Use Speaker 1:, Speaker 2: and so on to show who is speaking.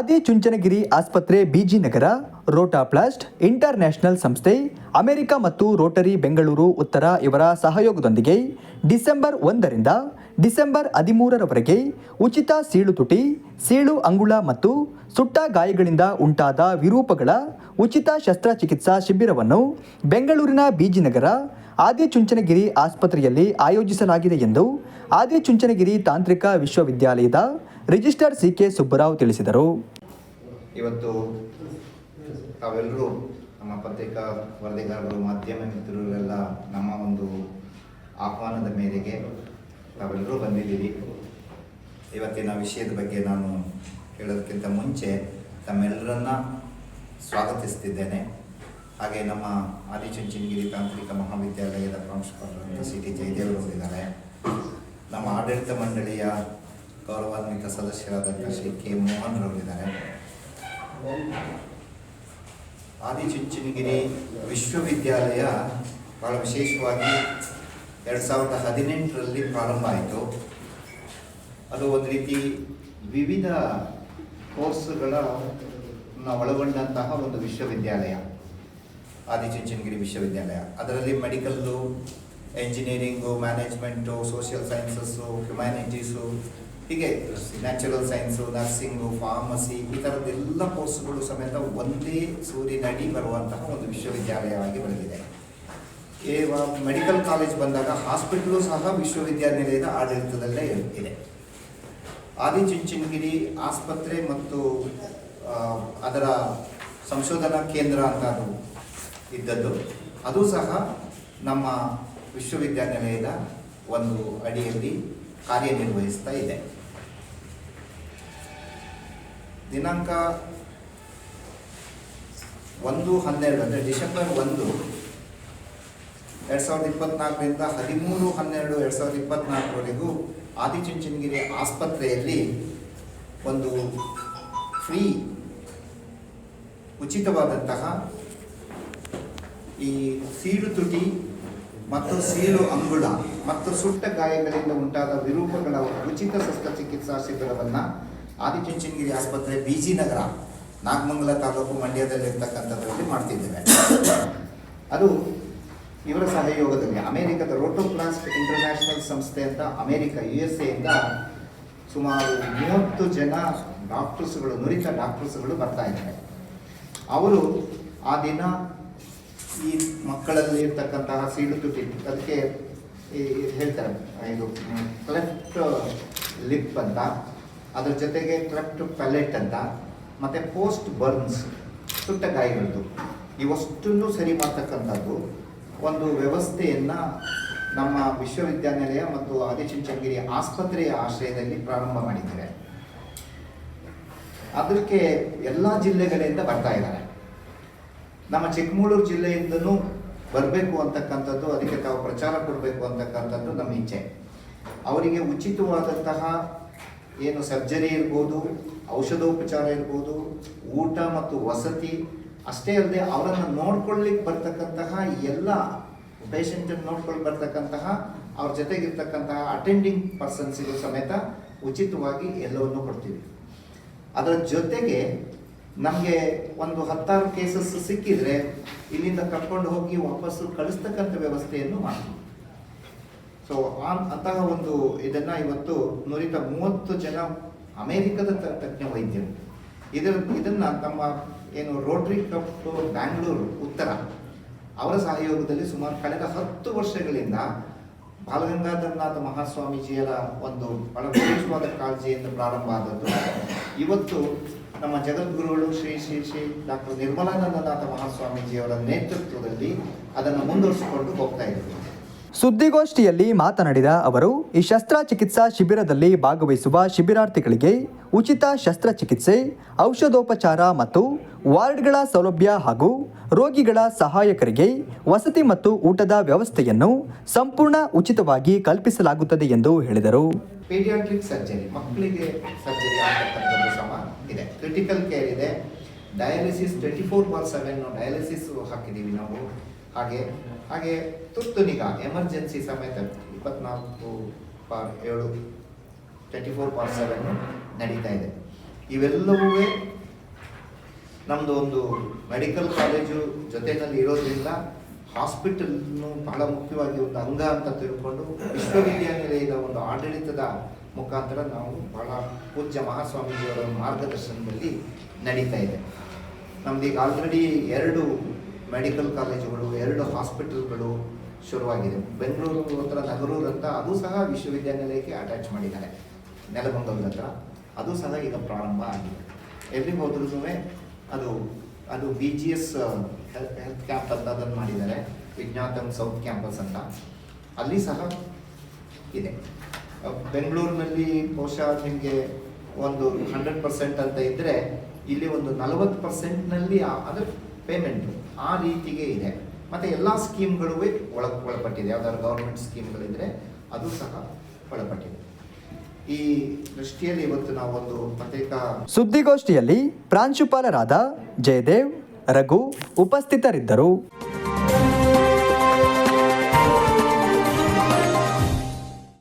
Speaker 1: ಆದಿಚುಂಚನಗಿರಿ ಆಸ್ಪತ್ರೆ ಬಿಜಿನಗರ, ರೋಟಾಪ್ಲಾಸ್ಟ್ ಇಂಟರ್ನ್ಯಾಷನಲ್ ಸಂಸ್ಥೆ, ಅಮೆರಿಕ ಮತ್ತು ರೋಟರಿ ಬೆಂಗಳೂರು ಉತ್ತರ ಇವರ ಸಹಯೋಗದೊಂದಿಗೆ ಡಿಸೆಂಬರ್ 1ರಿಂದ ಡಿಸೆಂಬರ್ 13ರವರೆಗೆ ಉಚಿತ ಸೀಳು ತುಟಿ, ಸೀಳು ಅಂಗುಳ ಮತ್ತು ಸುಟ್ಟ ಗಾಯಗಳಿಂದ ಉಂಟಾದ ವಿರೂಪಗಳ ಉಚಿತ ಶಸ್ತ್ರಚಿಕಿತ್ಸಾ ಶಿಬಿರವನ್ನು ಬೆಂಗಳೂರಿನ ಬಿಜಿನಗರ ಆದಿಚುಂಚನಗಿರಿ ಆಸ್ಪತ್ರೆಯಲ್ಲಿ ಆಯೋಜಿಸಲಾಗಿದೆ ಎಂದು ಆದಿಚುಂಚನಗಿರಿ ತಾಂತ್ರಿಕ ವಿಶ್ವವಿದ್ಯಾಲಯದ ರಿಜಿಸ್ಟ್ರಾರ್ ಸಿ.ಕೆ. ಸುಬ್ಬರಾವ್ ತಿಳಿಸಿದರು.
Speaker 2: ಇವತ್ತು ತಾವೆಲ್ಲರೂ ನಮ್ಮ ಪತ್ರಿಕಾ ವರದಿಗಾರರು, ಮಾಧ್ಯಮ ಮಿತ್ರರೆಲ್ಲ ನಮ್ಮ ಒಂದು ಆಹ್ವಾನದ ಮೇರೆಗೆ ತಾವೆಲ್ಲರೂ ಬಂದಿದ್ದೀರಿ. ಇವತ್ತಿನ ವಿಷಯದ ಬಗ್ಗೆ ನಾನು ಹೇಳೋದಕ್ಕಿಂತ ಮುಂಚೆ ತಮ್ಮೆಲ್ಲರನ್ನ ಸ್ವಾಗತಿಸ್ತಿದ್ದೇನೆ. ಹಾಗೆ ನಮ್ಮ ಆದಿಚುಂಚನಗಿರಿ ತಾಂತ್ರಿಕ ಮಹಾವಿದ್ಯಾಲಯದ ಪ್ರಾಂಶುಪಾಲರಾದ ಸಿ.ಟಿ. ಜಯದೇವರವರಿದ್ದಾರೆ. ನಮ್ಮ ಆಡಳಿತ ಮಂಡಳಿಯ ಗೌರವಾನ್ವಿತ ಸದಸ್ಯರಾದಂಥ ಶ್ರೀ ಕೆ. ಮೋಹನ್ ರವರಿದ್ದಾರೆ. ಆದಿಚುಂಚನಗಿರಿ ವಿಶ್ವವಿದ್ಯಾಲಯ ಬಹಳ ವಿಶೇಷವಾಗಿ 2018ರಲ್ಲಿ ಪ್ರಾರಂಭ ಆಯಿತು. ಅದು ಒಂದು ರೀತಿ ವಿವಿಧ ಕೋರ್ಸ್ಗಳನ್ನು ಒಳಗೊಂಡಂತಹ ಒಂದು ವಿಶ್ವವಿದ್ಯಾಲಯ ಆದಿಚುಂಚನಗಿರಿ ವಿಶ್ವವಿದ್ಯಾಲಯ. ಅದರಲ್ಲಿ medical, engineering, management, social sciences, humanities, ಹೀಗೆ ನ್ಯಾಚುರಲ್ ಸೈನ್ಸು, ನರ್ಸಿಂಗು, ಫಾರ್ಮಸಿ, ಈ ಥರದ್ದೆಲ್ಲ ಕೋರ್ಸ್ಗಳು ಸಮೇತ ಒಂದೇ ಸೂರಿನಡಿ ಬರುವಂತಹ ಒಂದು ವಿಶ್ವವಿದ್ಯಾಲಯವಾಗಿ ಬೆಳೆದಿದೆ. ಮೆಡಿಕಲ್ ಕಾಲೇಜ್ ಬಂದಾಗ ಹಾಸ್ಪಿಟಲು ಸಹ ವಿಶ್ವವಿದ್ಯಾನಿಲಯದ ಆಡಳಿತದಲ್ಲೇ ಇದೆ. ಆದಿಚುಂಚನಗಿರಿ ಆಸ್ಪತ್ರೆ ಮತ್ತು ಅದರ ಸಂಶೋಧನಾ ಕೇಂದ್ರ ಅಂತ ಅದು ಇದ್ದದ್ದು, ಅದು ಸಹ ನಮ್ಮ ವಿಶ್ವವಿದ್ಯಾನಿಲಯದ ಒಂದು ಅಡಿಯಲ್ಲಿ ಕಾರ್ಯನಿರ್ವಹಿಸ್ತಾ ಇದೆ. ದಿನಾಂಕ 1/12 ಅಂದರೆ ಡಿಸೆಂಬರ್ 1, 2024ರಿಂದ 13/12/2024ವರೆಗೂ ಆದಿಚುಂಚನಗಿರಿ ಆಸ್ಪತ್ರೆಯಲ್ಲಿ ಒಂದು ಫ್ರೀ ಉಚಿತವಾದಂತಹ ಈ ಸೀಳು ತುಟಿ ಮತ್ತು ಸೀಳು ಅಂಗುಳ ಮತ್ತು ಸುಟ್ಟ ಗಾಯಗಳಿಂದ ಉಂಟಾದ ವಿರೂಪಗಳ ಉಚಿತ ಶಸ್ತ್ರಚಿಕಿತ್ಸಾ ಶಿಬಿರವನ್ನು ಆದಿಚುಂಚನಗಿರಿ ಆಸ್ಪತ್ರೆ ಬಿಜಿನಗರ, ನಾಗಮಂಗಲ ತಾಲೂಕು, ಮಂಡ್ಯದಲ್ಲಿರ್ತಕ್ಕಂಥದ್ರಲ್ಲಿ ಮಾಡ್ತಿದ್ದೇವೆ. ಅದು ಇವರ ಸಹಯೋಗದಲ್ಲಿ ಅಮೆರಿಕದ ರೋಟೋಪ್ಲಾಸ್ಟ್ ಇಂಟರ್ನ್ಯಾಷನಲ್ ಸಂಸ್ಥೆ ಅಂತ ಅಮೆರಿಕ USA ಇಂದ ಸುಮಾರು 30 ಜನ ಡಾಕ್ಟರ್ಸ್ಗಳು, ನುರಿತ ಡಾಕ್ಟರ್ಸ್ಗಳು ಬರ್ತಾ ಇದ್ದಾರೆ. ಅವರು ಆ ದಿನ ಈ ಮಕ್ಕಳಲ್ಲಿ ಇರ್ತಕ್ಕಂತಹ ಸೀಳು ತುಟಿ, ಅದಕ್ಕೆ ಹೇಳ್ತಾರೆ ಇದು ಕ್ಲೆಫ್ಟ್ ಲಿಪ್ ಅಂತ, ಅದ್ರ ಜೊತೆಗೆ ಕ್ಲೆಫ್ಟ್ ಪ್ಯಾಲೆಟ್ ಅಂತ, ಮತ್ತು ಪೋಸ್ಟ್ ಬರ್ನ್ಸ್, ಸುಟ್ಟ ಗಾಯಗಳದ್ದು, ಇವಷ್ಟನ್ನು ಸರಿ ಮಾಡ್ತಕ್ಕಂಥದ್ದು ಒಂದು ವ್ಯವಸ್ಥೆಯನ್ನು ನಮ್ಮ ವಿಶ್ವವಿದ್ಯಾನಿಲಯ ಮತ್ತು ಆದಿಚುಂಚನಗಿರಿ ಆಸ್ಪತ್ರೆಯ ಆಶ್ರಯದಲ್ಲಿ ಪ್ರಾರಂಭ ಮಾಡಿದ್ದೇವೆ. ಅದಕ್ಕೆ ಎಲ್ಲ ಜಿಲ್ಲೆಗಳಿಂದ ಬರ್ತಾ ಇದ್ದಾರೆ. ನಮ್ಮ ಚಿಕ್ಕಮಗಳೂರು ಜಿಲ್ಲೆಯಿಂದನೂ ಬರಬೇಕು ಅಂತಕ್ಕಂಥದ್ದು, ಅದಕ್ಕೆ ತಾವು ಪ್ರಚಾರ ಕೊಡಬೇಕು ಅಂತಕ್ಕಂಥದ್ದು ನಮ್ಮ ಇಚ್ಛೆ. ಅವರಿಗೆ ಉಚಿತವಾದಂತಹ ಏನು ಸರ್ಜರಿ ಇರ್ಬೋದು, ಔಷಧೋಪಚಾರ ಇರ್ಬೋದು, ಊಟ ಮತ್ತು ವಸತಿ, ಅಷ್ಟೇ ಅಲ್ಲದೆ ಅವರನ್ನು ನೋಡ್ಕೊಳ್ಳಿಕ್ಕೆ ಬರ್ತಕ್ಕಂತಹ ಎಲ್ಲ ಪೇಷಂಟನ್ನು ನೋಡ್ಕೊಂಡು ಬರ್ತಕ್ಕಂತಹ ಅವ್ರ ಜೊತೆಗಿರ್ತಕ್ಕಂತಹ ಅಟೆಂಡಿಂಗ್ ಪರ್ಸನ್ಸಿಗೂ ಸಮೇತ ಉಚಿತವಾಗಿ ಎಲ್ಲವನ್ನು ಕೊಡ್ತೀವಿ. ಅದರ ಜೊತೆಗೆ ನಮಗೆ ಒಂದು 10 ಕೇಸಸ್ ಸಿಕ್ಕಿದರೆ ಇಲ್ಲಿಂದ ಕರ್ಕೊಂಡು ಹೋಗಿ ವಾಪಸ್ಸು ಕಳಿಸ್ತಕ್ಕಂಥ ವ್ಯವಸ್ಥೆಯನ್ನು ಮಾಡ್ತೀವಿ. ಸೊ ಅಂತಹ ಒಂದು ಇದನ್ನು ಇವತ್ತು ನುರಿತ 30 ಜನ ಅಮೇರಿಕದ ತಜ್ಞ ವೈದ್ಯರು ಇದನ್ನು ನಮ್ಮ ಏನು ರೋಟರಿ ಕ್ಲಬ್ ಬ್ಯಾಂಗ್ಳೂರು ಉತ್ತರ ಅವರ ಸಹಯೋಗದಲ್ಲಿ ಸುಮಾರು ಕಳೆದ 10 ವರ್ಷಗಳಿಂದ ಬಾಲಗಂಗಾಧರನಾಥ ಮಹಾಸ್ವಾಮೀಜಿಯರ ಒಂದು ಬಹಳ ವಿಶೇಷವಾದ ಕಾಳಜಿಯಿಂದ ಪ್ರಾರಂಭ ಆದದ್ದು. ಇವತ್ತು ನಮ್ಮ ಜಗದ್ಗುರುಗಳು ಶ್ರೀ ಶ್ರೀ ಶ್ರೀ ಡಾಕ್ಟರ್ ನಿರ್ಮಲಾನಂದನಾಥ ಮಹಾಸ್ವಾಮೀಜಿಯವರ ನೇತೃತ್ವದಲ್ಲಿ ಅದನ್ನು ಮುಂದುವರಿಸಿಕೊಂಡು ಹೋಗ್ತಾ ಇದ್ದೀವಿ.
Speaker 1: ಸುದ್ದಿಗೋಷ್ಠಿಯಲ್ಲಿ ಮಾತನಾಡಿದ ಅವರು, ಈ ಶಸ್ತ್ರಚಿಕಿತ್ಸಾ ಶಿಬಿರದಲ್ಲಿ ಭಾಗವಹಿಸುವ ಶಿಬಿರಾರ್ಥಿಗಳಿಗೆ ಉಚಿತ ಶಸ್ತ್ರಚಿಕಿತ್ಸೆ, ಔಷಧೋಪಚಾರ ಮತ್ತು ವಾರ್ಡ್ಗಳ ಸೌಲಭ್ಯ ಹಾಗೂ ರೋಗಿಗಳ ಸಹಾಯಕರಿಗೆ ವಸತಿ ಮತ್ತು ಊಟದ ವ್ಯವಸ್ಥೆಯನ್ನು ಸಂಪೂರ್ಣ ಉಚಿತವಾಗಿ ಕಲ್ಪಿಸಲಾಗುತ್ತದೆ ಎಂದು ಹೇಳಿದರು.
Speaker 2: ಪೀಡಿಯಾಟ್ರಿಕ್ ಸರ್ಜರಿ, ಮಕ್ಕಳಿಗೆ ಸರ್ಜರಿ ಆಗತಕ್ಕಂಥದ್ದು ಸಹ ಇದೆ. ಕ್ರಿಟಿಕಲ್ ಕೇರ್ ಇದೆ. ಡಯಾಲಿಸಿಸ್ 24/7 ಡಯಾಲಿಸಿಸ್ ಹಾಕಿದ್ದೀವಿ ನಾವು. ಹಾಗೆ ತುರ್ತು ನಿಗಾ, ಎಮರ್ಜೆನ್ಸಿ ಸಮೇತ 24/7 24/7 ನಡೀತಾ ಇದೆ. ಇವೆಲ್ಲವೂ ನಮ್ಮದು ಒಂದು ಮೆಡಿಕಲ್ ಕಾಲೇಜು ಜೊತೆಯಲ್ಲಿ ಇರೋದ್ರಿಂದ ಹಾಸ್ಪಿಟಲ್ನು ಬಹಳ ಮುಖ್ಯವಾಗಿ ಒಂದು ಅಂಗ ಅಂತ ತಿಳ್ಕೊಂಡು ವಿಶ್ವವಿದ್ಯಾನಿಲಯದ ಒಂದು ಆಡಳಿತದ ಮುಖಾಂತರ ನಾವು ಬಹಳ ಪೂಜ್ಯ ಮಹಾಸ್ವಾಮೀಜಿಯವರ ಮಾರ್ಗದರ್ಶನದಲ್ಲಿ ನಡೀತಾ ಇದೆ. ನಮ್ದೀಗ ಆಲ್ರೆಡಿ 2 ಮೆಡಿಕಲ್ ಕಾಲೇಜುಗಳು, 2 ಹಾಸ್ಪಿಟಲ್ಗಳು ಶುರುವಾಗಿದೆ. ಬೆಂಗಳೂರು ಹತ್ರ ನಗರೂರು ಅಂತ ಅದು ಸಹ ವಿಶ್ವವಿದ್ಯಾನಿಲಯಕ್ಕೆ ಅಟ್ಯಾಚ್ ಮಾಡಿದ್ದಾರೆ, ನೆಲಮಂಗಲದ ಹತ್ರ. ಅದು ಸಹ ಈಗ ಪ್ರಾರಂಭ ಆಗಿದೆ. ಎಲ್ಲಿಗೆ ಹೋದ್ರೂ ಅದು BGS ಹೆಲ್ತ್ ಕ್ಯಾಂಪ್ ಅಂತ ಅದನ್ನು ಮಾಡಿದ್ದಾರೆ, ವಿಜ್ಞಾತಮ್ ಸೌತ್ ಕ್ಯಾಂಪಸ್ ಅಂತ. ಅಲ್ಲಿ ಸಹ ಇದೆ. ಬೆಂಗಳೂರಿನಲ್ಲಿ ಬಹುಶಃ ನಿಮಗೆ ಒಂದು 100% ಅಂತ ಇದ್ದರೆ, ಇಲ್ಲಿ ಒಂದು 40%ನಲ್ಲಿ ಅದರ ಪೇಮೆಂಟು ಆ ರೀತಿಗೆ ಇದೆ. ಮತ್ತು ಎಲ್ಲ ಸ್ಕೀಮ್ಗಳು ಒಳಪಟ್ಟಿದೆ. ಯಾವ್ದಾದ್ರು ಗೌರ್ಮೆಂಟ್ ಸ್ಕೀಮ್ಗಳಿದ್ರೆ ಅದು ಸಹ ಒಳಪಟ್ಟಿದೆ. ಈ ದೃಷ್ಟಿಯಲ್ಲಿ ಇವತ್ತು ನಾವೊಂದು ಪತ್ರಿಕಾ
Speaker 1: ಸುದ್ದಿಗೋಷ್ಠಿಯಲ್ಲಿ ಪ್ರಾಂಶುಪಾಲರಾದ ಜಯದೇವ್, ರಘು ಉಪಸ್ಥಿತರಿದ್ದರು.